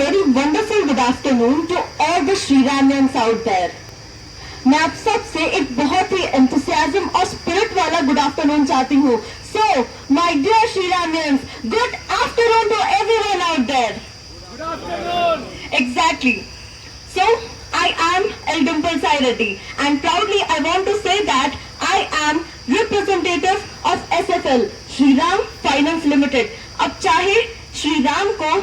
very wonderful good afternoon to all the Shriramians out there. मैं आप सब से एक बहुत ही enthusiasm और spirit वाला good afternoon चाहती हूँ. So, my dear Shriramians, good afternoon to everyone out there. Good afternoon. Exactly. So, I am El Dimple Sai Reddy and proudly I want to say that I am representative of SFL, Shriram Finance Limited. अब चाहे श्रीराम को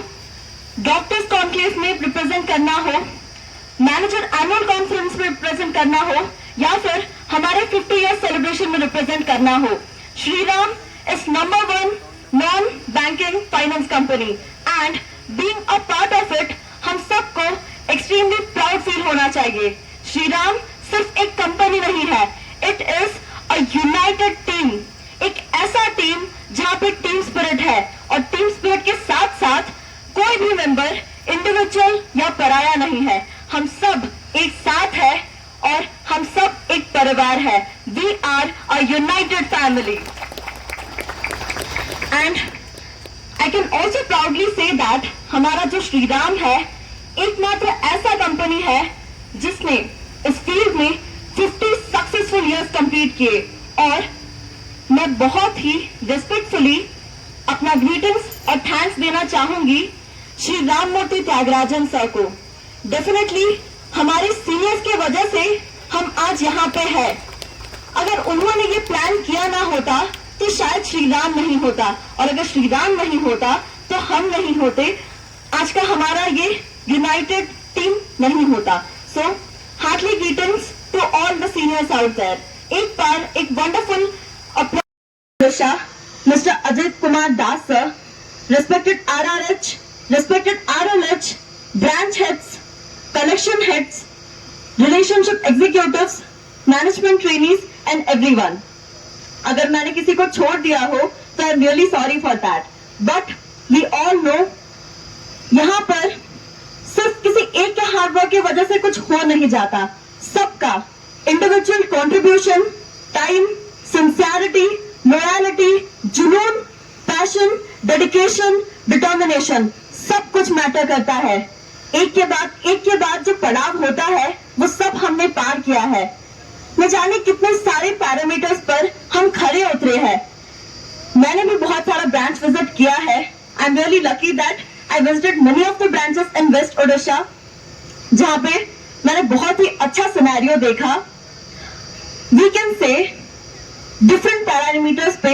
doctors conclave में represent करना हो, manager annual conference में represent करना हो या फिर हमारे 50 ईयर सेलिब्रेशन में रिप्रेजेंट करना हो, Shriram is number 1 non banking finance company and being a part of it हम सबको एक्सट्रीमली प्राउड फील होना चाहिए. श्रीराम सिर्फ एक कंपनी नहीं है, it is a United team, एक ऐसा टीम जहां पे टीम स्पिरिट है और टीम स्पिरिट के साथ साथ कोई भी मेंबर इंडिविजुअल या पराया नहीं है. हम सब एक साथ है और हम सब एक परिवार है. We are a united family and I can also proudly say that हमारा जो श्रीराम है एकमात्र ऐसा कंपनी है जिसने इस फील्ड में 50 सक्सेसफुल ईयर्स कंप्लीट किए. और मैं बहुत ही रिस्पेक्टफुली अपना ग्रीटिंग्स और थैंक्स देना चाहूंगी श्री राममूर्ति त्यागराजन सर को. डेफिनेटली हमारे सीनियर्स की वजह से हम आज यहाँ पे हैं. अगर उन्होंने ये प्लान किया ना होता तो शायद श्रीराम नहीं होता और अगर श्रीराम नहीं होता तो हम नहीं होते. आज का हमारा ये यूनाइटेड टीम नहीं होता. So heartly greetings to all the seniors out there. एक बार एक wonderful Mr. Ajit Kumar Das sir, respected RRH, respected RLH, branch heads, connection heads, relationship executives, management trainees and everyone. अगर मैंने किसी को छोड़ दिया हो तो I'm really sorry for that. But we all know यहाँ पर सिर्फ किसी एक के हार्डवर्क की वजह से कुछ हो नहीं जाता. सबका individual contribution, time, sincerity, loyalty, जुनून, पैशन, डेडिकेशन, डिटर्मिनेशन सब कुछ मैटर करता है. एक के बाद जो पड़ाव होता है वो सब हमने पार किया है. न जाने कितने सारे पैरामीटर्स पर हम खड़े उतरे हैं. मैंने भी बहुत सारा ब्रांच विजिट किया है. I am really lucky that I visited many of the branches in west Odisha जहां पे मैंने बहुत ही अच्छा सिनेरियो देखा. We can say different parameters पे,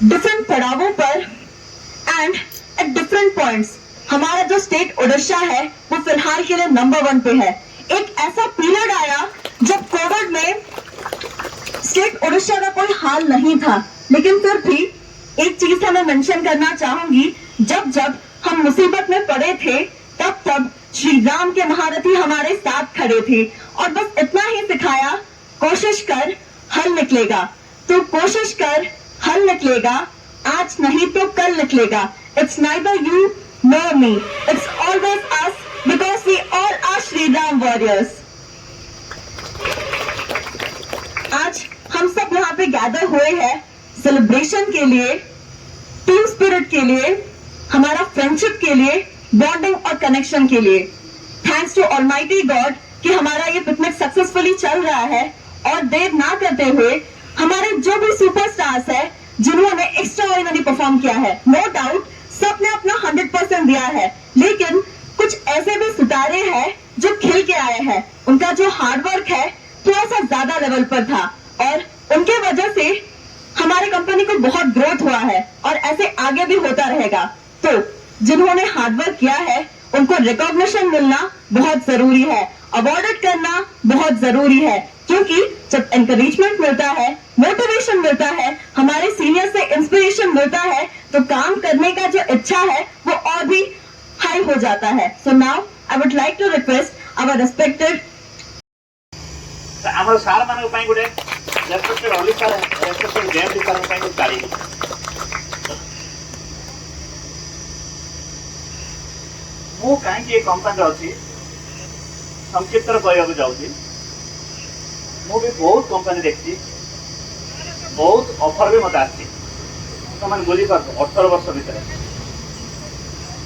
डिफरेंट पड़ावों पर एंड एट डिफरेंट पॉइंट्स हमारा जो स्टेट ओडिशा है वो फिलहाल के लिए नंबर 1 पे है. एक ऐसा पीरियड आया जब कोविड में स्टेट ओडिशा का कोई हाल नहीं था, लेकिन फिर भी एक चीज मैं मेंशन करना चाहूंगी, जब हम मुसीबत में पड़े थे तब श्रीराम के महारथी हमारे साथ खड़े थे और बस इतना ही सिखाया, कोशिश कर हल निकलेगा. तो कोशिश कर हल निकलेगा, आज नहीं तो कल निकलेगा. It's neither you nor me, it's always us because we all are Shriram warriors. आज हम सब यहाँ पे गैदर हुए हैं सेलिब्रेशन के लिए, टीम स्पिरिट के लिए, हमारा फ्रेंडशिप के लिए, बॉन्डिंग और कनेक्शन के लिए. थैंक्स टू ऑलमाइटी गॉड कि हमारा ये पिकनिक सक्सेसफुली चल रहा है. और देर ना करते हुए हमारे जो भी सुपरस्टार्स है जिन्होंने एक्स्ट्रा ऑर्डिनरी परफॉर्म किया है, नो डाउट सबने अपना 100% दिया है, लेकिन कुछ ऐसे भी सितारे हैं जो खिल के आए हैं. उनका जो हार्डवर्क है थोड़ा सा ज्यादा लेवल पर था और उनके वजह से हमारी कंपनी को बहुत ग्रोथ हुआ है और ऐसे आगे भी होता रहेगा. तो जिन्होंने हार्डवर्क किया है उनको रिकॉग्निशन मिलना बहुत जरूरी है, अवॉर्डेड करना बहुत जरूरी है, क्योंकि जब एनकरेजमेंट मिलता है, मोटिवेशन मिलता है, हमारे सीनियर से इंस्पिरेशन मिलता है तो काम करने का जो इच्छा है वो और भी हाई हो जाता है. So now I would like to request our respected ଆମର ସାର୍ ମାନଙ୍କ ପାଇଁ ଗୋଟେ respected Ali sir, respected JMD sir ପାଇଁ ଗୋଟେ ତାଳି. ମୁଁ କାହିଁକି ଏ କମ୍ପାନୀରେ ଅଛି ସଂକ୍ଷିପ୍ତରେ କହିବାକୁ ଯାଉଛି. ମୁଁ ବି ବହୁତ କମ୍ପାନୀ ଦେଖିଛି, ବହୁତ ଅଫର ବି ମୋତେ ଆସିଛି. ତୁମମାନେ ବୁଝିପାରୁଛ 18 ବର୍ଷ ଭିତରେ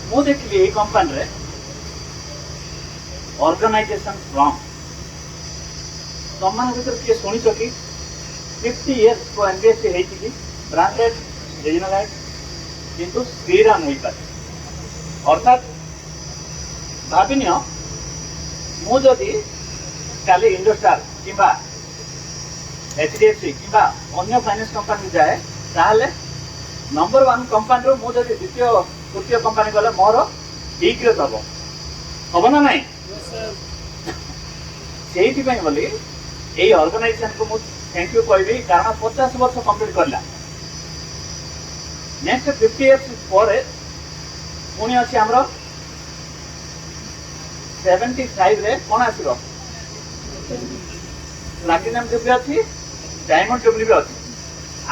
मु देखली ये कंपनी रे ऑर्गेनाइजेशन फ्रॉम तुम मान भीतर किए शुणी कि 50 इयर्स को एमबीएससी होती कि ब्रांडेड रीजनलाइज किंतु श्रीराम हो पारे अर्थात भाविन मुझे काली इंडोस्टार किंबा एचडीएफसी किंबा अन्य फाइनेंस कंपनी जाए ताहले नंबर 1 कंपनी रो मुझे द्वितीय तृतीय कंपनी गले मोर ठीक रे दबो हम ना नहीं से बोली यही ऑर्गेनाइजेशन को मुझे थैंक यू कहबी कारण 50 वर्ष कंप्लीट करला नेक्स्ट 50 इयर्स पर पुणी अच्छी आमर 75 रे कौन आसो प्लाटिनम जुबली अच्छी डायमंड जुबली भी अच्छी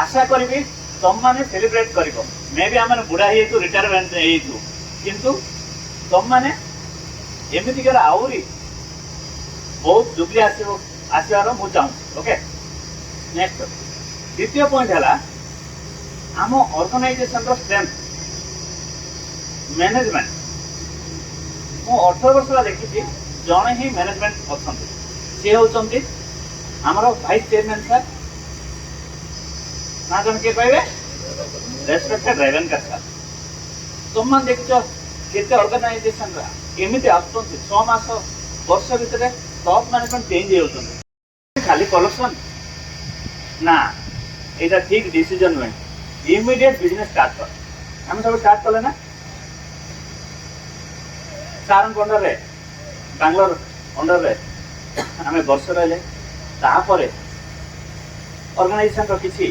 आशा करी तुम मैंने सेलिब्रेट कर मे भी आम बुढ़ा हो रिटायरमेंट हो किंतु तुम मैंने एमती आहरी बहुत जुबली आसबार मुझे चाहूँ ओके नेक्स्ट द्वितीय पॉइंट है आम ऑर्गेनाइजेशन स्ट्रेंथ मैनेजमेंट मु 18 वर्ष देखी जड़े ही मैनेजमेंट अच्छा सी होती आमर वाइस चेयरमैन सर ना जन किए कहे रेस्पेक्टेड रेवेनकर सर तुम मैंने देख केते ऑर्गेनाइजेशन एमती आस 6 मास वर्ष भितर टॉप मैनेजमेंट चेंज हो खाली कलेक्शन ना यहाँ ठीक डिसीजन नुहे इमिडिएट बिजनेस स्टार्ट कर आम सब स्टार्ट कले ना सार अंडर रे बांग्लोर अंडर रे आम वर्ष रही ऑर्गेनाइजेशन किसी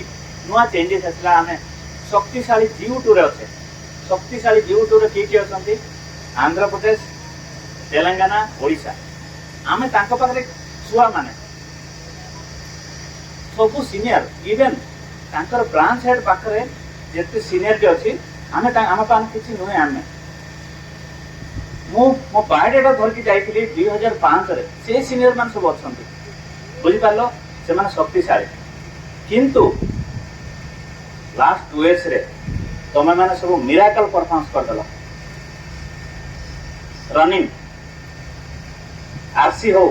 नुआ चेंजेस आसला आम शक्तिशाली जीव टू अच्छे शक्तिशाली जीव टू किए किए अच्छा आंध्र प्रदेश तेलंगाना ओडिशा आम पाखे छुआ माने सब सीनियर इवेन तांकर ब्रांच हेड पाखे जिते सीनियरिटी अच्छी आम आम किसी नुहे आम मो बायोडाटा धरिकी जाइली 2005 से सीनियर मान सब अच्छा बुझिपार से शक्तिशाली किंतु लास्ट 2 इयर्स रे तुम मैंने सब मिराकल परफॉर्मेंस करदेल रनिंग आरसी हो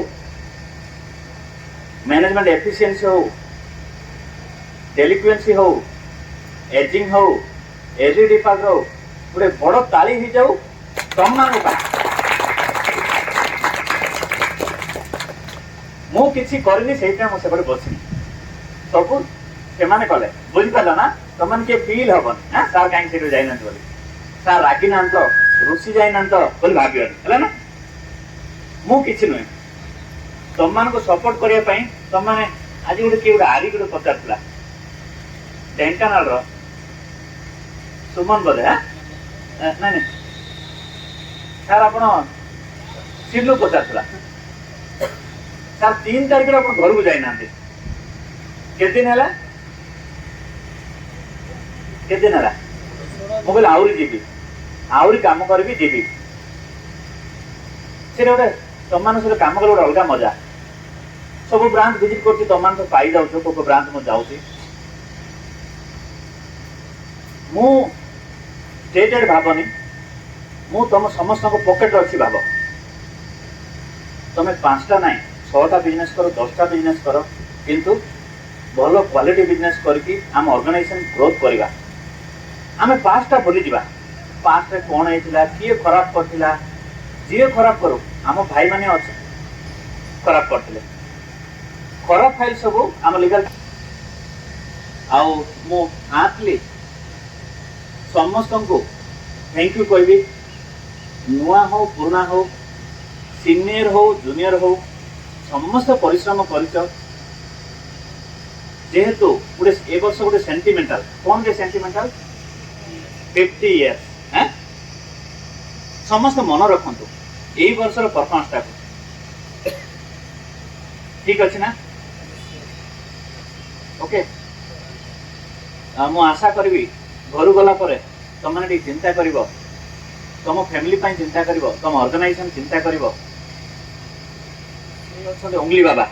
मैनेजमेंट एफिशिएंसी हो डेलिक्वेंसी हो एजिंग हो एजी डिफॉल्ट हो गोटे बड़ ताली हो जाऊ तुम मान मु किसी करनी से मुझे बसनी सब से कले बुझिपार ना तुम किए फील हेन हाँ सार कहीं जाइना सार रागी ना तो रुषि जाइना तो भाग ना मु किसी नुहे तुम मान को सपोर्ट करने तुम मैंने आज गोटे किए गोटे आरी गोटे पचार ढेंकानाल सुमन बोधे हाँ ना नहीं सार आप सिलू पचार सार 3 तारिख आप घर को जाइना के दिन है मुझे आहरी जीवी आहरी कम करी जीवी से गोटे तुम मान सहित कम कले गोटे अलग मजा सब ब्रांच विजिट कर तुम मान पाई जाऊ को ब्रांच मुझे जाऊँगी मु स्टेटेड भावनी मु तुम समस्त पॉकेट अच्छी भाव तुम 5टा ना 6टा बिजनेस कर 10टा बिजनेस कर किंतु भल क्वालिटी बिजनेस करके आम ऑर्गेनाइजेशन ग्रोथ करवा आम पास्टा भूली जा पास्ट कौन होता किए खराब करथिला जी खराब करू आम भाई माने अच्छे खराब करते खराब फाइल सब आम लीगल आउ मु आतली समस्त को थैंक यू कहबी नुआ हो पुराना हो सीनियर हो जूनियर हो समस्त परिश्रम कर जेहेतु गोटे ए वर्ष गोटे सेंटिमेंटाल कौन के सेंटिमेंटाल 50 इयर्स हैं समस्त मन रखु यही वर्ष परफॉर्मेंस ठीक अच्छे ना ओके मु आशा करी घर गला तुम मैंने चिंता कर तुम फैमिली चिंता कर तुम ऑर्गेनाइजेशन चिंता कर उंगली बाबा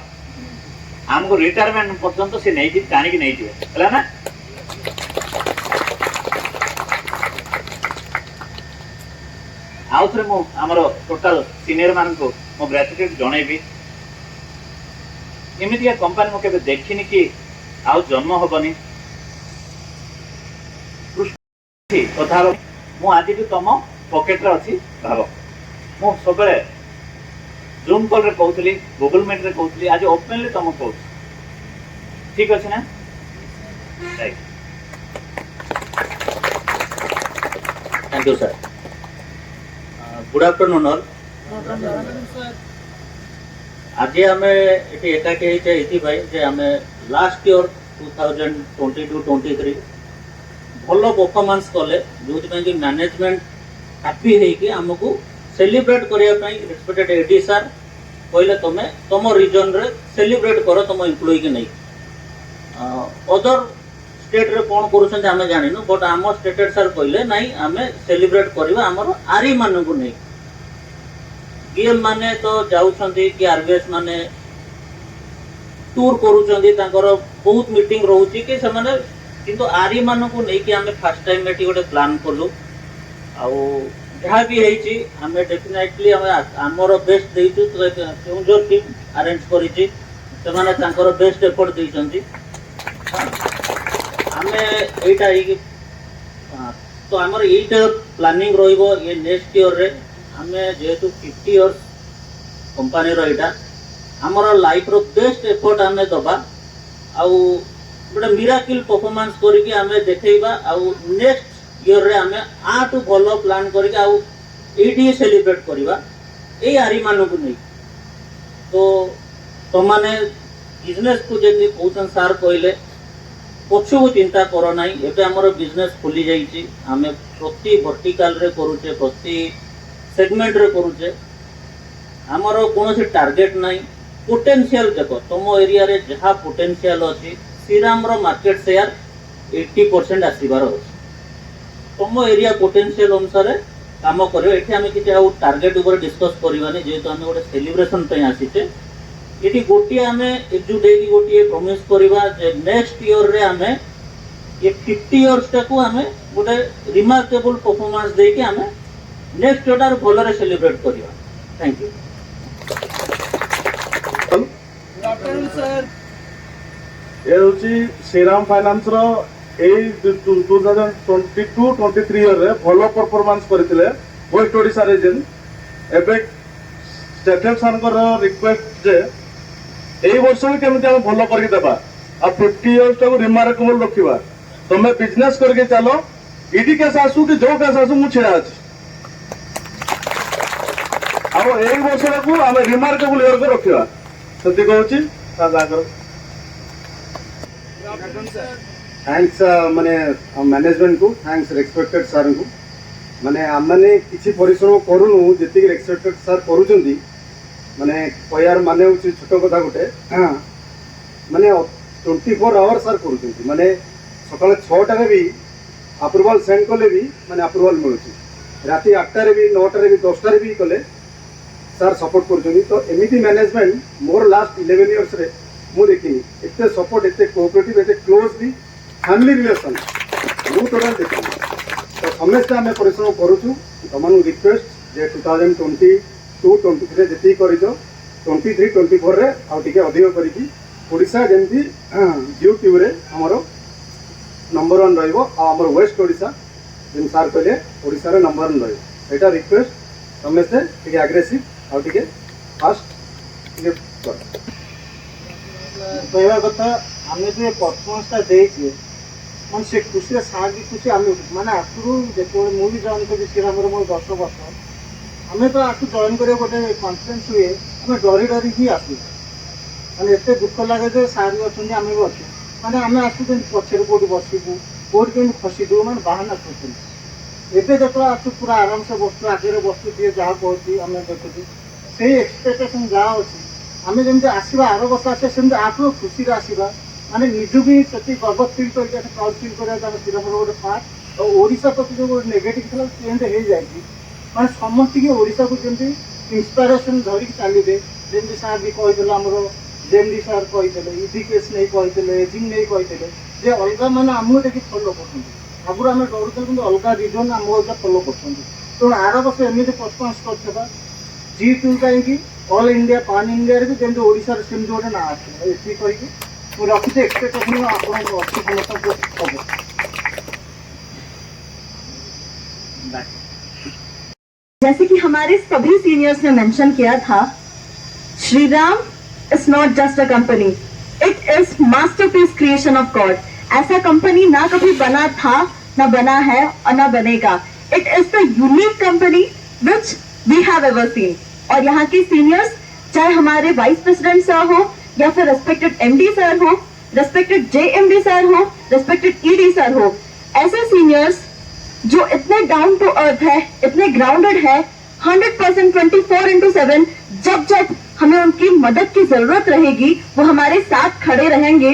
आमको रिटायरमेंट पर्यंत से नहीं टाणी नहीं है ना आउ थे आमर टोटाल सीनियर मान को मो ग्रेटिट्यूड जनइबी एमती कंपानी मुझे देखनी कि आउ जन्म हेनी कथार मुझे तुम पकेट अच्छी भाव मु सब जूम कॉल रे कहूली गूगल मीट रे कहूली आज ओपनली तुम कह ठीक अच्छे ना thank you sir good afternoon all आज आम ये एकाठी जे आम लास्ट ईयर 2022-23 भल परफॉर्मेंस कले जो कि मैनेजमेंट हैप्पी होगी आमको सेलिब्रेट करने रेस्पेक्टेड एडी सर कहले तुम तुम रिजन रे सेलिब्रेट कर तुम एम्प्लॉय की नहीं अदर स्टेट रे कौन करुँच आम जानु बट आम स्टेटेड सर कहले नहीं आम सेलिब्रेट करवा आमर आरी मान को नहीं डीएम माने तो जाउछंती कि आरबीएस माने टूर करूछंती तांकर बहुत मीटिंग रहउची कि से माने किंतु आरी मान को नहीं कि आमे फर्स्ट टाइम एटी गोटे प्लान कलु आउ जहाँ भी है आम डेफिनेटली आमर बेस्ट देचु केउंझर टीम अरेंज करिछि से माने तांकर बेस्ट एफर्ट देइछंती आमे एटा तो आमर एटा प्लानिंग रहिबो ये नेक्स्ट ईयर रे आमे जेहेतु 50 इयर्स कंपनी रहा आमर लाइफ रो बेस्ट एफर्ट आमे दबा आउ गोटे मिराकिल परफॉर्मेंस करके आमे देखैबा आउ नेक्स्ट ईयर रे आमे आटू भलो प्लान करके आउ एडी सेलिब्रेट करबा ए आरी मानु को नहीं तो तमाने बिजनेस को जेनी कहउछन सर कहले पछु चिंता करो नाही एबे हमर बिजनेस खुली जाईची आमे प्रति वर्टिकल रे करूचे प्रति सेगमेंट रे करूचे आमर कौन सी टार्गेट नहीं पोटेंशियल देख तुम एरिया रे जहाँ पोटेंशियल अच्छी श्रीराम मार्केट शेयर 80% आसबार अच्छे तुम एरिया पोटेंशियल अनुसार काम कर टार्गेट उपर डिस्कस करवानी जेहेतु आम गोटे सेलिब्रेशन आसीचे ये गोटे आम एकजुट गोटे प्रमिश करवा नेक्स्ट ईयर रे आम ये 50 इयर्स टाक आम गोटे रिमार्केबल परफॉर्मेंस देके आम नेक्स्ट ईयर भलरे सेलिब्रेट करवा थैंक यू सर ये हूँ श्रीराम फाइनान्स रो 2022-23 इयर रे भलो परफॉर्मेंस करथिले वेस्ट ओडिशा रीजन एबे स्टेटमेंट सर रिक्वेस्ट जे एई वर्ष भी केमिति हम भलो करके देबा आ 50 इयर्स टाको रिमार्केबल रखिबा तमे बिजनेस करके चलो इडी केस आसु कि जो केस आसु मु छिड़ा अछि अब एई वर्ष को हम रिमार्केबल इयर को रखिबा सती कहूची सादा करो थैंक्स माने मैनेजमेंट को थैंक्स रेस्पेक्टेड सर को माने आमने किछि परिश्रम करूनु जेति रेस्पेक्टेड सर करूचंदी माने पयार माने होछि छोटो कथा गोटे माने 24 आवर सर करूचंदी माने सकाळ 6टा रे भी अप्रूवल सेंड कले भी माने अप्रूवल मिलुछि राति 8टा रे भी 9टा रे भी 10टा रे भी कले सर सपोर्ट करूचंदी तो एमिति मैनेजमेंट मोर लास्ट 11 इयर्स रे मु देखिनी एते सपोर्ट एते कोऑपरेटिव एते क्लोजली फैमिली रिलेशन मु टोटल देखिनी तो समस्त आम परिश्रम करूँ तुम रिक्वेस्ट जे 2022-23 जी कर 23-24 रे आउ टिके अधिक करी ओडिशा जमी यूट्यूब रे हमर नंबर 1 रहिबो आ हमर वेस्ट ओडिशा जेन सार कहले ओडिशा रे नंबर 1 रहिबो एटा रिक्वेस्ट समस्ते टिके एग्रेसिव आउ टिके फास्ट टिके कहवा कथा आम जो परफॉर्मेंसटा देखे मैं से खुशी सार भी खुशी आम मैंने आखिर जो मुझे जॉइन करी श्रीराम मोर 10 वर्ष आम तो आपको जॉइन कर गोटे कन्फिडेंस हुए आम डरी डरी ही आसू मैंने एत दुख लगे जो सार भी अच्छे आम भी अच्छे मैंने आम आसू पचर कौट बसबू कौट कमी खसीदू मैंने बाहाना खोजु एवं जो आसू पूरा आराम से बसु आगे बसु दिए जहाँ कहती आम देखु से एक्सपेक्टेशन जहाँ अच्छी आम जमी आसवा आर वर्ष आसे सेमती आप खुशी आसवा माने निजु भी प्रति गर्व फिल कर प्राउड फिल कर श्रीराम गोटे पार्ट और ओडिशा प्रति जो गोटे नेगेटिव था चेंज हो जाए मैं समस्त की ओडिशा को जमी इंस्पिरेसन धरिक चलिए जमी सार भी कही आमर जेएमडी सार कही इडिकेस नहीं कही एजिंग नहीं कही अलग मैंने आमको देखिए फलो कर आगुरी आम डरुल कि अलग रिजन आम फलो कर ତେଣୁ ଆର ବର୍ଷ ଏମିତି ପରଫର୍ମାନ୍ସ କରିଥିବା G2 କାହିଁକି ଅଲ୍ ଇଣ୍ଡିଆ ପାନ୍ ଇଣ୍ଡିଆରେ ବି ଯେମିତି ଓଡ଼ିଶାରେ ସେମିତି ଗୋଟେ ନାଁ ଆସିବ ଏତିକି କହିକି ମୁଁ ରଖିଛି ଏକ୍ସପେକ୍ଟେସନ୍ ଆପଣଙ୍କ ଅଛି ସମସ୍ତଙ୍କୁ ସବୁ। जैसे कि हमारे सभी सीनियर्स ने मेंशन किया था, Shri Ram is not just a company, it is masterpiece creation of God. ऐसा कंपनी ना कभी बना था, ना बना है और ना बनेगा। It is the unique company which we have ever seen. और यहाँ के सीनियर्स, चाहे हमारे वाइस प्रेसिडेंट सर हो या फिर रेस्पेक्टेड एमडी सर हो, रेस्पेक्टेड जेएमडी सर हो, रेस्पेक्टेड ईडी सर हो, ऐसे सीनियर्स जो इतने डाउन टू अर्थ है, इतने ग्राउंडेड है, 100% 24/7 जब जब हमें उनकी मदद की जरूरत रहेगी वो हमारे साथ खड़े रहेंगे।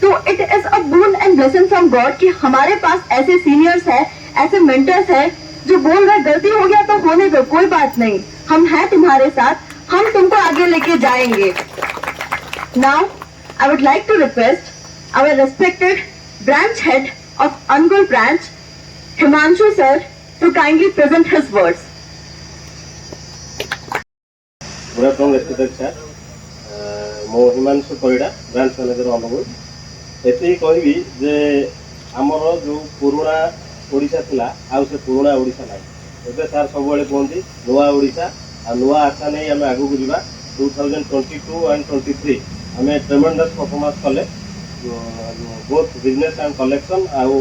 तो it is a boon and blessing from God कि हमारे पास ऐसे सीनियर्स है, ऐसे मेंटर्स है जो बोल रहे गलती हो गया तो होने दो, कोई बात नहीं, हम हैं तुम्हारे साथ, हम तुमको आगे लेके जाएंगे। Now I would like to request our respected branch head of Angul branch, Himanshu sir, to kindly present his words. Good afternoon, respected sir. मो हिमांशु परिड़ा ब्रांच मैनेजर अनुगुल। एति कहबी जे आमर जो पुराना ओडिशा थिला आउ से पुराना ओडिशा नाही। एबे सर सब बेले कहंती नुआ ओडिशा आ नुआ आशा नै आमे आगु को जिबा। 2022 एंड 23 आमे ट्रेमेंडस परफॉर्मेंस कले बोथ बिजनेस एंड कलेक्शन आउ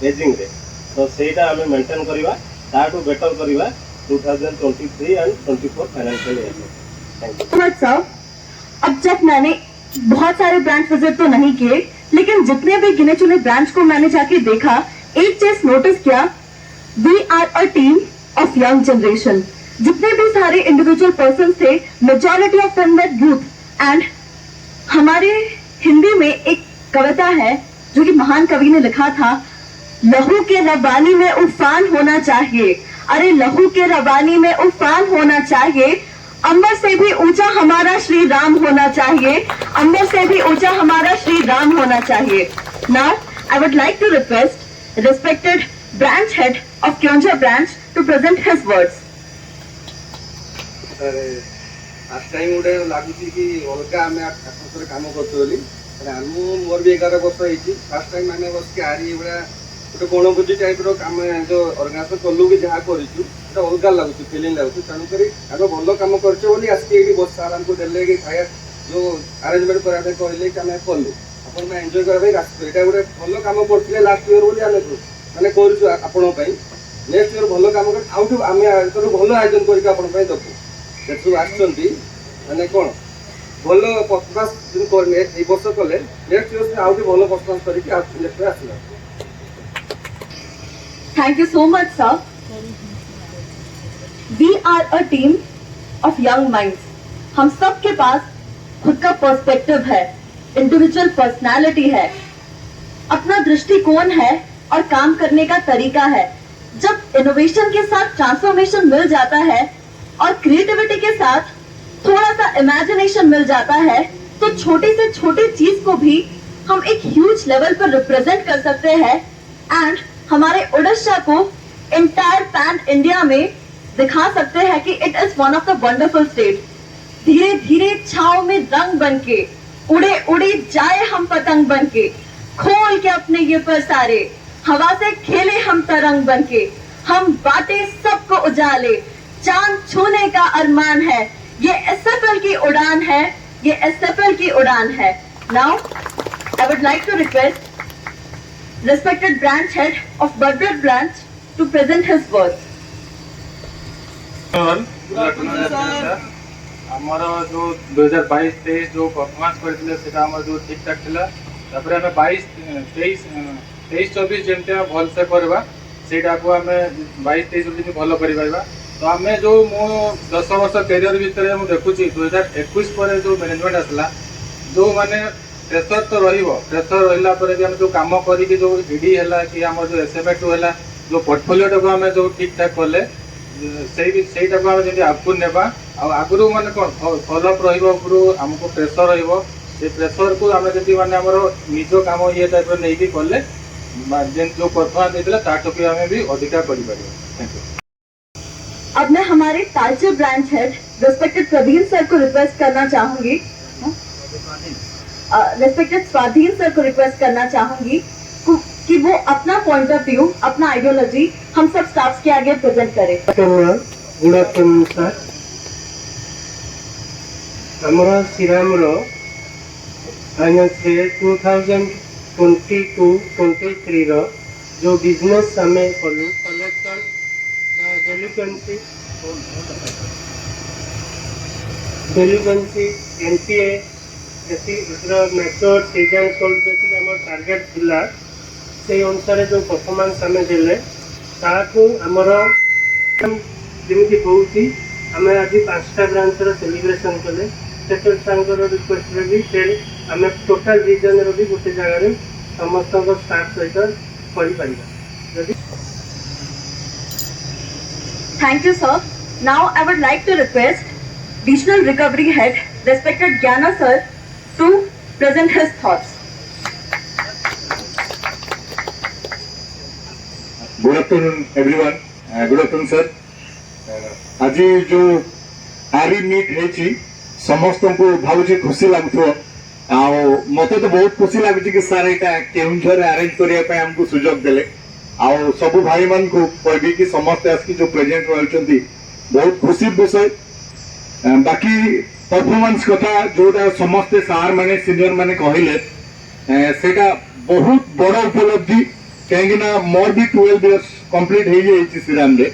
एजिंग रे। तो सेटा हमें मेंटेन करवा ताटू बेटर करवा 2023 एंड 24 फाइनेंशियल ईयर में। थैंक यू सर, अब जब मैंने बहुत सारे ब्रांच विजिट तो नहीं किए, लेकिन जितने भी गिने चुने ब्रांच को मैंने जाके देखा, एक चीज नोटिस किया, we are a team of young generation. जितने भी सारे इंडिविजुअल पर्सन थे, majority of them were youth. And हमारे हिंदी में एक कविता है जो कि महान कवि ने लिखा था, लहू के रवानी में उफान होना चाहिए। अरे लहू के रवानी में उफान होना चाहिए, अंबर से भी ऊंचा हमारा श्री राम होना चाहिए, अंबर से भी ऊंचा हमारा श्री राम होना चाहिए। Now I would like to request respected branch head of Keonjhar branch to present his words. First time गोटे लगुच कि अलग आम आठवर्ष कम कर मोर भी 11 वर्ष होती। फास्ट टाइम मैंने बस के आरी गोटे गणभोजी टाइप रम जो अर्गानाइजेसन कलु कि जहाँ करूँ अलग लगुच फिलिंग लगुच। तेणुक आगे भल कम कर आसिक बस सार आमको देले कि खाया जो आरेंजमेंट करने कहले कि आम कलु आप एंजय करवाई यहाँ गोटे भल कम करते लास्ट इयर बोली आम मैंने करूँ नेक्स्ट इयर भल कम कर आउट आम भल आयोजन करके देवु सब आसने कौन भल परफॉर्मेंस वर्ष कले नेक्स्ट इयर आउट भल परफॉर्मेंस करके आसला। Thank you so much, sir. We are a team of young minds. हम सब के पास खुद का पर्सपेक्टिव है, इंडिविजुअल पर्सनालिटी है, अपना दृष्टिकोण है और काम करने का तरीका है। जब इनोवेशन के साथ ट्रांसफॉर्मेशन मिल जाता है और क्रिएटिविटी के साथ थोड़ा सा इमेजिनेशन मिल जाता है, तो छोटी से छोटी चीज को भी हम एक ह्यूज लेवल पर रिप्रेजेंट कर सकते हैं एंड हमारे उड़ीसा को इंटायर पैन इंडिया में दिखा सकते हैं कि it is one of the wonderful state. धीरे धीरे छाव में रंग बनके उड़े उड़े जाए हम पतंग बनके, खोल के अपने ये पर सारे हवा से खेले हम तरंग बनके, हम बाटे सबको उजाले, चांद छूने का अरमान है, ये एसएफएल की उड़ान है, ये एसएफएल की उड़ान है। Now I would like to request respected branch head of Badr branch to present his words. आमर जो 2022-23 जो परफॉर्मेंस करथिले सेटा हमर जो ठीक ठाक थिला। तापर हमें 23-24 जेमते भल से करबा सेटा को हमें 22-23 जति भल करि पाइबा। तो हमें जो मो 10 वर्ष करियर भितर मु देखुची 2021 पर जो मैनेजमेंट आसला, जो माने प्रेसर तो रहिबो, प्रेसर रहिला पर भी हम जो काम करी कि जो ईडी हला कि हमर जो एसएमए2 हला, जो पोर्टफोलियो को हमें जो ठीक ठाक करले ସେଇଟା को हम जति आगु नेबा आ आगुरु माने कोन फॉलोअप रहिबो, गुरु हमको प्रेसर रहिबो, से प्रेसर को हम जति माने हमर निज काम ये टाइप नै भी करले जेन जो परफॉर्मेंस देला ताटो भी हमें भी अधिका करि पारिबो। Thank you. अब मैं हमारे Talcher branch head respected Praveen sir को रिक्वेस्ट करना चाहूंगी, रेस्पेक्टेड स्वाधीन सर को रिक्वेस्ट करना चाहूंगी कि वो अपना पॉइंट ऑफ व्यू, अपना आइडियोलॉजी हम सब स्टाफ के आगे प्रेजेंट करें। Good afternoon sir. हमारा श्रीरामर फाइनेंस 2022-23 रो जो बिजनेस आमे कलु collection delinquency NPA method season solve आम टार्गेट थिला से अनुसार जो परफॉर्मेंस आमे देले ताकू आमर जमी होती आम आज 5टा ब्रांच सेलिब्रेशन कले रिक्वेस्ट भी फिर आम टोटाल रिजन भी गोटे जगह समस्त स्टाफ सहित कर। Thank you, sir. Now I would like to request Regional Recovery Head, respected Gyana sir, to present his thoughts. Good afternoon, everyone. Good afternoon, sir. आज जो आरी मीट है समस्त को भावुची खुशी लगुव मत तो बहुत खुशी लगुच कि सर यहाँ केउंझर अरेंज करने आमको सुजोग देले आउ सब भाई मान को कहबी कि समस्त आसिक जो प्रेजेंट रही बहुत खुशी विषय। बाकी परफॉर्मेंस कथा जोटा समस्ते सार माने सीनियर माने कहले सेटा बहुत बड़ उपलब्धि कहीं मोर भी 12 इयर्स कंप्लीट हो जाए श्रीराम रे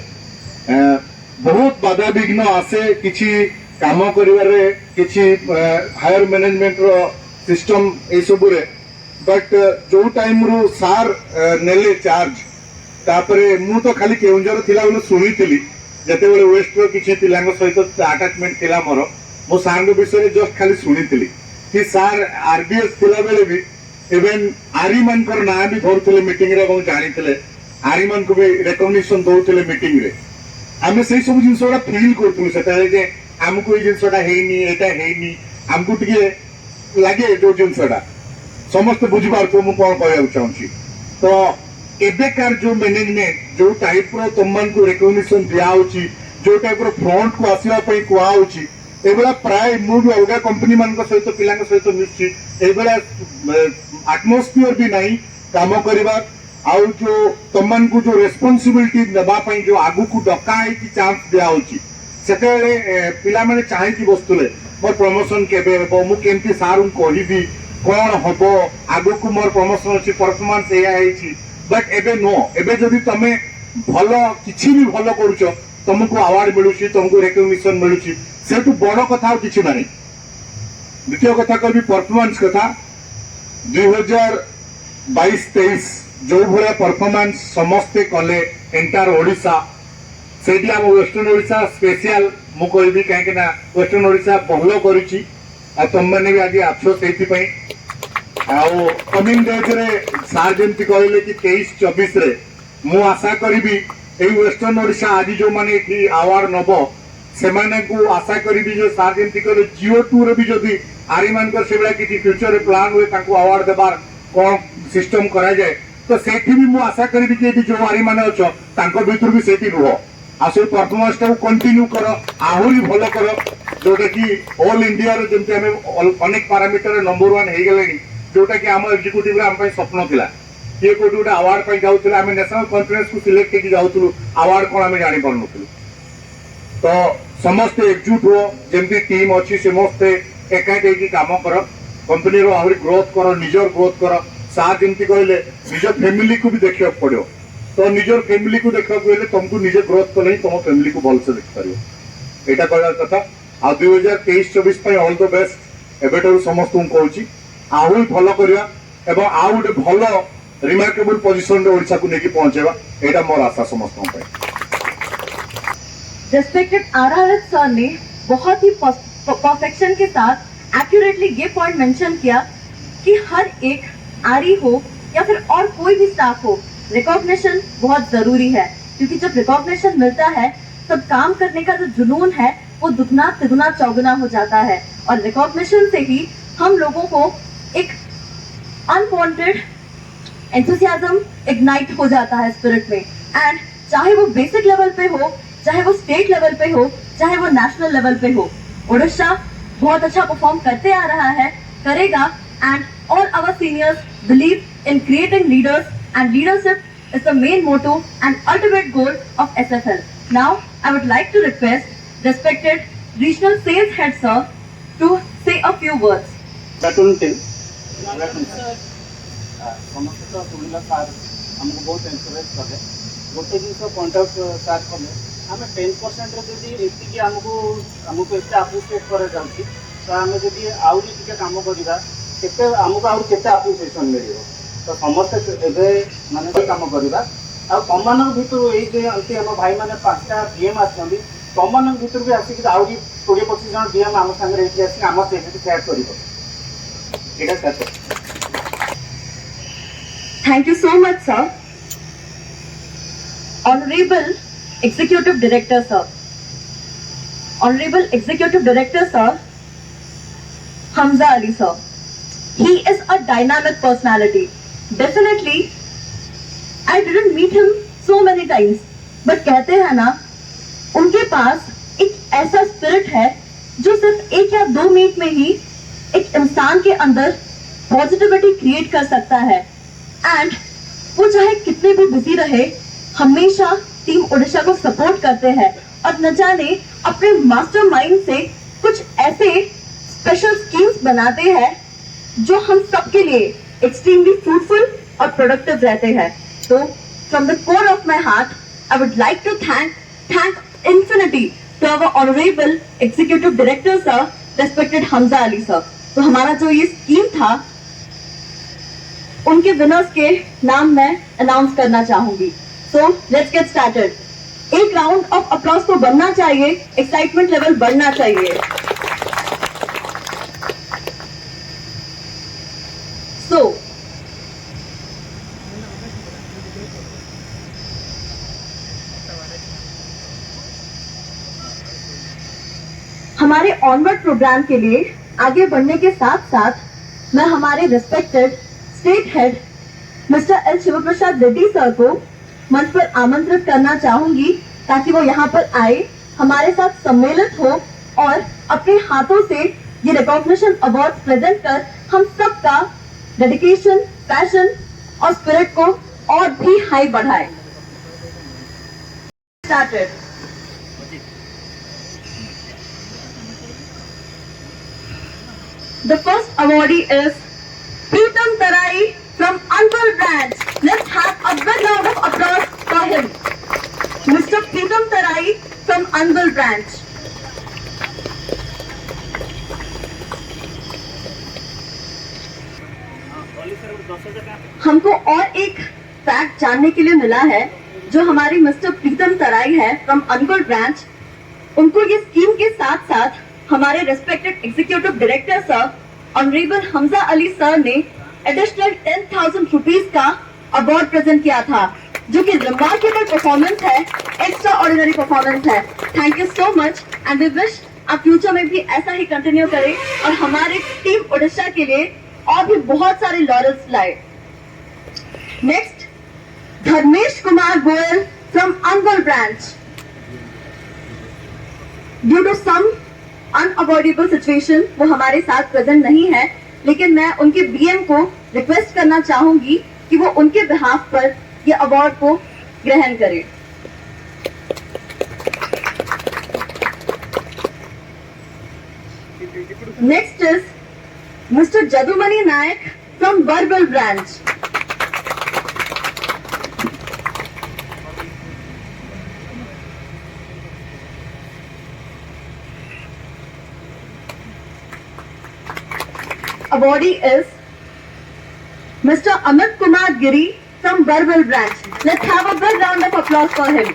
बहुत बाधा विघ्न आसे किछि काम करिवारे किछि हायर मैनेजमेंट रो सिस्टम ए सब रे बट जो टाइम रो सार नेले चार्ज तापरे मु तो खाली केउंझर थिला बोले सुनिथिली जते बेले वेस्ट रो किछि पिलांग सहित अटैचमेंट थिला मोर मो सांग विषय जस्ट खाली सुनिथिली कि सार आरबीएस थिला बेले भी इवन आरी मानकर ना भी धरथिले मीटिंग रे এবং জানিथिले आरी मान को भी रिकॉग्निशन दउथिले मीटिंग रे आमे सेही सब जिंसोडा फील करथुनु सेटा जे हमको ये जिंसोडा हेनी एटा हेनी हमको टिके लागे जो जिंसोडा समस्त बुझी पारथु मु कोन कहया चाहूची। तो एबेकार जो मैनेजमेंट जो टाइप रो तमन को रिकॉग्निशन दिया होची जो टाइप रो फ्रंट को आसीबा पई कुआ होची एबेला प्राय मु भी अलगा कंपनी मान को सहित पिलांग सहित मिछि एबेला एटमॉस्फियर भी नहीं काम करबा आउ जो तमन को जो रेस्पोंसिबिलिटी नबा पई जो आगु को डकाई की चांस दिया होची सेतेले पिला माने चाहि की बस्तुले मोर प्रमोशन केबे हेबो मु केमती सारू कहिबी कोन हबो आगु को मोर प्रमोशन अछि परफॉर्मेंस एया हेछि बट एबे नो एबे जदि तमे भलो किछि भी भलो करूछो तुमको अवार्ड मिलुछि तुमको रिकॉग्निशन मिलुछि सेटु बड़ कथा किछि नाही। द्वितीय कथा कहबी परफॉर्मेंस कथा 2022-23 जो भले परफॉर्मेंस समस्ते कले एंटायर ओडिशा सेठी हम वेस्टर्न ओडिशा स्पेशल मु कहबी काहे ना वेस्टर्न ओडिशा भलो करूछि आ तुम माने भी आज आछो सेठी पई आउ कमिंग डेज रे सार जेमती कहले कि 23-24 रे मु आशा करिबी ए वेस्टर्न ओडिशा आज जो माने एठी अवार्ड नबो से माने को आशा करिबी जो सार जेमती कहले जियो 2 रे भी जदी आरी मानकर सेबला कि फ्यूचर रे प्लान हुए ताको अवार्ड देबार कोन सिस्टम करा जाए तो सेठी भी मु आशा करिबी कि जो आरी माने अछो तांको भीतर भी सेठी रुहो आ से परफॉर्मेंस को कंटिन्यू करो आहुरी भलो करो जोटा कि ऑल इंडिया रे जेमती हमें अनेक पैरामीटर नंबर 1 हे गेलेनी जोटा कि आम एग्जीक्यूटिव रे हम पई स्वप्न थिला ये कोटी गोटे अवार्ड पाई जाउथिला हमें नेशनल कॉन्फ्रेंस को सिलेक्ट के जाउथुलु अवार्ड कोन हमें जानि परनुथुलु। तो समस्त एकजुट हो जेमती टीम अछि समस्त एकाटे की काम करो कंपनी रो आहुरी ग्रोथ करो निजर ग्रोथ करो साथ जेमती कहले निजर फैमिली को भी देखियो पड़ियो तो निजर फैमिली को देखा गले तुमको निजे ग्रोथ कले ही तुम फैमिली को भलसे देख पार एटा कहला कथा आ 2023-24 पई ऑल द बेस्ट एबेटर समस्त को कहूची आहुरी भलो करिया एवं आ गोटे भलो रिमार्केबल पोजीशन रे ओडिसा को नेकी पहुंचेबा एटा मोर आशा समस्त को रेस्पेक्टेड आरआरएच सर ने बहुत ही परफेक्शन के साथ एक्यूरेटली ये पॉइंट मेंशन किया कि हर एक आरई हो या फिर और कोई भी स्टाफ हो रिकॉग्निशन बहुत जरूरी है क्योंकि जब रिकॉग्निशन मिलता है तब काम करने का जो जुनून है वो दुगना तिगुना चौगुना हो जाता है और रिकॉग्निशन से ही हम लोगों को एक अनवांटेड एंथुसियाज्म इग्नाइट हो जाता है स्पिरिट में एंड चाहे वो बेसिक लेवल पे हो चाहे वो स्टेट लेवल पे हो, चाहे वो नेशनल लेवल पे हो। ओडिशा बहुत अच्छा परफॉर्म करते आ रहा है, करेगा, and all our seniors believe in creating leaders, and leadership is the main motto and ultimate goal of SFL. Now, I would like to request respected regional sales head sir to say a few words. Platoon team ସମସ୍ତେ ତ ଶୁଣିଲା sir ଆମକୁ ବହୁତ encourage କଲେ। ଗୋଟେ ଜିନିଷ point out sir କଲେ, ଆମେ 10%ରେ ଯଦି ଏତିକି ଆମକୁ ଏତେ ଆପ୍ରିସିଏଟ୍ କରାଯାଉଛି, ତ ଆମେ ଯଦି ଆହୁରି ଟିକେ କାମ କରିବା, ଆମକୁ ଆହୁରି କେତେ ଆପ୍ରିସିଏସନ୍ ମିଳିବ। ତ ସମସ୍ତେ ଏବେ ମାନେ କାମ କରିବା। ଆଉ ତମମାନଙ୍କ ଭିତରୁ ଏଇ ଯେ ଆମ ଭାଇମାନେ 5ଟା DM ଆସିଛନ୍ତି, ତମମାନଙ୍କ ଭିତରୁ ବି ଆସିକି ଆହୁରି 20-25 ଜଣ DM ଆମ ସାଙ୍ଗରେ ଏଇଠି ଆସିକି ଆମ ସେଠି ସେୟାର କରିବ। ଏଇଟା sir. Thank you so much, sir. Honorable Executive Director, sir. Honorable Executive Director, sir, Hamza Ali, sir. He is a dynamic personality. Definitely, I didn't meet him so many times, but कहते हैं ना, उनके पास एक ऐसा spirit है जो सिर्फ 1 या 2 मिनट में ही एक इंसान के अंदर पॉजिटिविटी क्रिएट कर सकता है। एंड वो चाहे कितने भी बिजी रहे, हमेशा टीम ओडिशा को सपोर्ट करते हैं और न जाने अपने मास्टरमाइंड से कुछ ऐसे स्पेशल स्कीम्स बनाते हैं जो हम सबके लिए एक्सट्रीमली फ्रूटफुल और प्रोडक्टिव रहते हैं। तो from the core of my heart I would like to thank infinity to our honourable executive director sir, respected Hamza Ali sir. तो हमारा जो ये स्कीम था, उनके विनर्स के नाम मैं अनाउंस करना चाहूंगी। So let's get started. एक राउंड ऑफ अप्लॉज तो बनना चाहिए, एक्साइटमेंट लेवल बढ़ना चाहिए। सो हमारे ऑनवर्ड प्रोग्राम के लिए आगे बढ़ने के साथ साथ मैं हमारे respected state head mister L Shivprasad Reddy sir को मंच पर आमंत्रित करना चाहूंगी ताकि वो यहाँ पर आए, हमारे साथ सम्मिलित हो और अपने हाथों से ये रिकॉग्निशन अवार्ड प्रेजेंट कर हम सबका डेडिकेशन, पैशन और स्पिरिट को और भी हाई बढ़ाए। Started. The first awardee is Pritam Tarai from Angul branch. Let's have a big round of applause for him. Mr. Pritam Tarai from Angul branch. हमको और एक फैक्ट जानने के लिए मिला है, जो हमारे मिस्टर प्रीतम तराई है फ्रॉम अनगुल ब्रांच, उनको ये स्कीम के साथ साथ हमारे respected executive director sir honourable Hamza Ali sir ने एडिशनल 10,000 रुपीज का अवार्ड प्रेजेंट किया था, जो कि रिमार्केबल परफॉर्मेंस है, एक्स्ट्रा ऑर्डिनरी परफॉर्मेंस है। Thank you so much and we wish आप फ्यूचर में भी ऐसा ही कंटिन्यू करें और हमारे टीम ओडिशा के लिए और भी बहुत सारे लॉरेल्स लाए। Next, Dharmesh Kumar Goyal from Angul branch. Due to some unavoidable situation वो हमारे साथ प्रेजेंट नहीं है, लेकिन मैं उनके बीएम को रिक्वेस्ट करना चाहूंगी कि वो उनके बिहाफ पर ये अवार्ड को ग्रहण करें। Next is mister Jadumani Nayak from Barbil branch. Awardee is Mr. Amit Kumar Giri from Barbel branch. Let's have a big round of applause for him.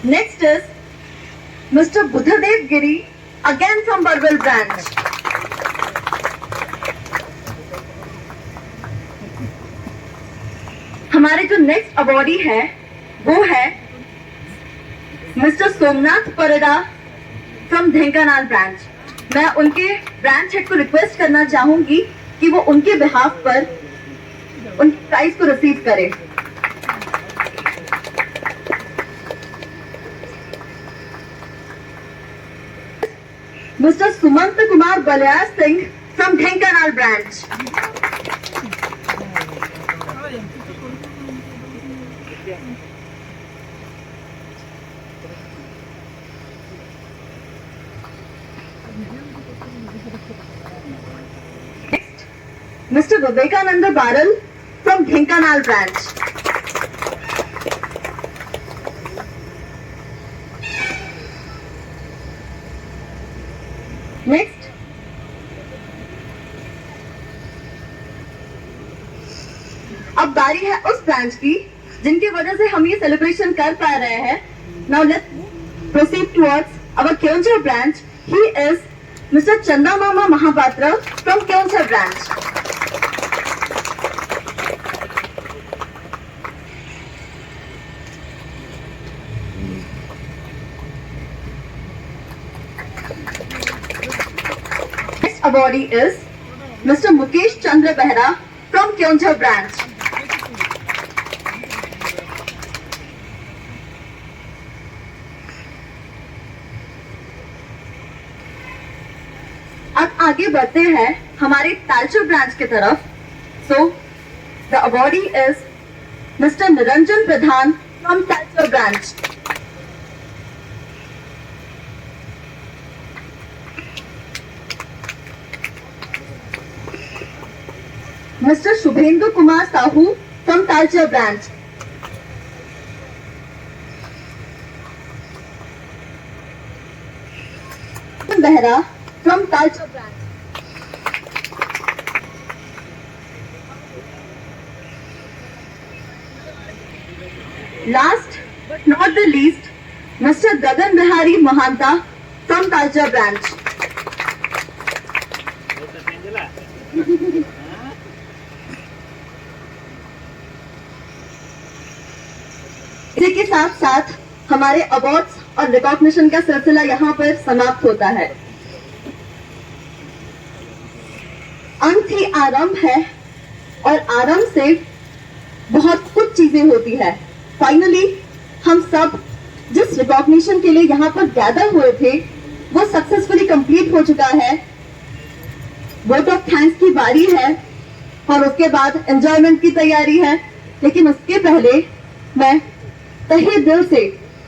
Next is Mr. Buddhadev Giri, again from Barbel branch. हमारे जो next awardee है वो है mister Somnath Parida from Dhenkanal branch. मैं उनके branch head को request करना चाहूंगी कि वो उनके बिहाफ पर उन प्राइज को रिसीव करे। Mister Sumant Kumar Baliyar Singh from Dhenkanal branch. Mr. Vivekananda Baral from Dhenkanal branch. Next, अब बारी है उस ब्रांच की जिनकी वजह से हम ये सेलिब्रेशन कर पा रहे हैं। Now let's proceed towards our Keonjhar branch. He is Mr. Chanda Mama Mahapatra from Keonjhar branch. Next awardee is Mr. Mukesh Chandra Behra from Keonjhar branch. अब आगे बढ़ते हैं हमारे तालचर ब्रांच की तरफ। So the awardee is Mr. Niranjan Pradhan from Talcher branch. Mr. Shubhendu Kumar Sahu from Talcher branch. Behra from Talcher branch. Last but not the least, Mr. Gagan Bihari Mahanta from Talcher branch. इसी के साथ साथ हमारे awards और recognition का सिलसिला यहाँ पर समाप्त होता है। अंत ही आरंभ है और आरंभ से बहुत कुछ चीजें होती है। फाइनली हम सब जिस रिकॉग्निशन के लिए यहाँ पर गैदर हुए थे वो सक्सेसफुली कंप्लीट हो चुका है। वोट ऑफ थैंक्स की बारी है और उसके बाद एंजॉयमेंट की तैयारी है। लेकिन उसके पहले मैं तहे दिल से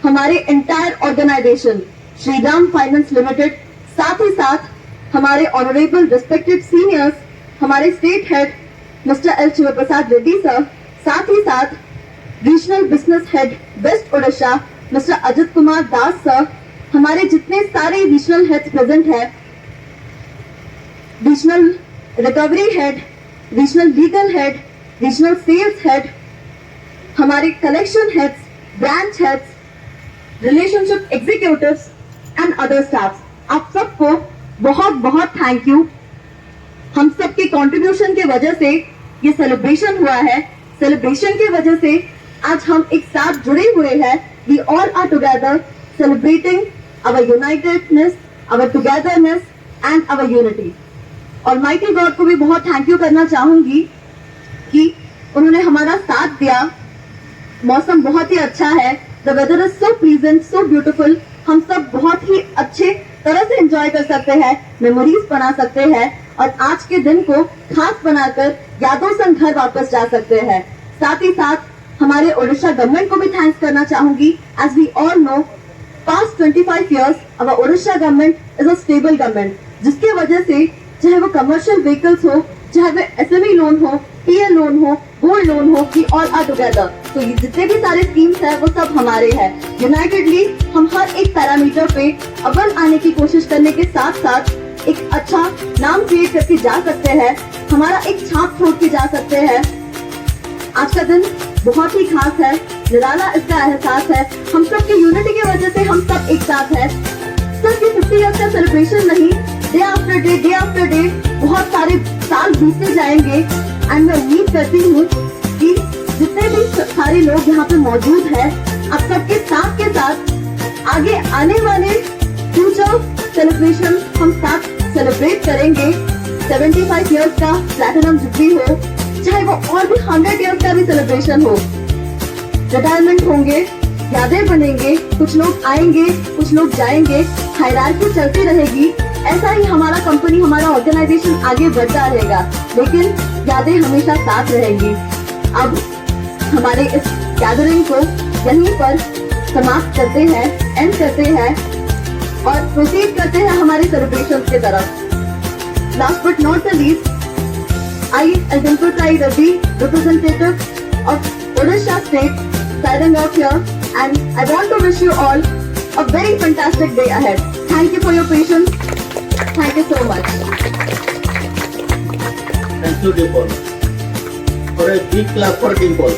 हमारे entire organisation Shriram finance limited, साथ ही साथ हमारे ऑनरेबल रिस्पेक्टेड सीनियर्स, हमारे state head mister L Shivprasad Reddy sir, साथ ही साथ regional business head west Odisha mister Ajit Kumar Das sir, हमारे जितने सारे रीजनल हेड्स प्रेजेंट है, regional recovery head, regional legal head, regional sales head, हमारे collection heads, branch heads, relationship executives and other staff, आप सबको बहुत बहुत थैंक यू। हम सबके कंट्रीब्यूशन की वजह से ये सेलिब्रेशन हुआ है। सेलिब्रेशन की वजह से आज हम एक साथ जुड़े हुए हैं। We all are together celebrating our unitedness, our togetherness and our unity. और माइटी गॉड को भी बहुत थैंक यू करना चाहूंगी कि उन्होंने हमारा साथ दिया। मौसम बहुत ही अच्छा है, the weather is so pleasant, so beautiful. हम सब बहुत ही अच्छे तरह से एंजॉय कर सकते हैं, मेमोरीज बना सकते हैं और आज के दिन को खास बनाकर यादों संग घर वापस जा सकते हैं। साथ ही साथ हमारे ओडिशा गवर्नमेंट को भी थैंक्स करना चाहूंगी। As we all know, past 25 years our Odisha government is a stable government, जिसकी वजह से चाहे वो कमर्शियल व्हीकल्स हो, चाहे वो SME लोन हो, PL लोन हो, गोल्ड लोन हो, वी ऑल आर टुगेदर। तो ये जितने भी सारे स्कीम्स हैं वो सब हमारे हैं। यूनाइटेडली हम हर एक पैरामीटर पे अव्वल आने की कोशिश करने के साथ साथ एक अच्छा नाम क्रिएट करके जा सकते हैं, हमारा एक छाप छोड़ के जा सकते हैं। आज का दिन बहुत ही खास है, निराला इसका एहसास है। हम सब की यूनिटी की वजह से हम सब एक साथ है। सिर्फ ये 50 years का सेलिब्रेशन नहीं, डे आफ्टर डे बहुत सारे साल बीतते जाएंगे। एंड मैं उम्मीद करती हूँ कि जितने भी सारे लोग यहाँ पे मौजूद हैं, आप सबके साथ के साथ आगे आने वाले फ्यूचर सेलिब्रेशन हम साथ सेलिब्रेट करेंगे। 75 इयर्स का प्लैटिनम जुबली हो, चाहे वो और भी 100 इयर्स का भी सेलिब्रेशन हो, रिटायरमेंट होंगे, यादें बनेंगे, कुछ लोग आएंगे, कुछ लोग जाएंगे, हायरार्की चलती रहेगी। ऐसा ही हमारा कंपनी, हमारा ऑर्गेनाइजेशन आगे बढ़ता रहेगा, लेकिन यादें हमेशा साथ रहेंगी। अब हमारे इस गैदरिंग को यहीं पर समाप्त करते हैं, एंड करते हैं और प्रोसीड करते हैं हमारे सेलिब्रेशन की तरफ। Last but not the least, I, as Dimple Sai Reddy, representative of Odisha State, signing off here, and I want to wish you all a very fantastic day ahead. Thank you for your patience. Thank you so much. Thank you, Dimple. For a big clap for Dimple.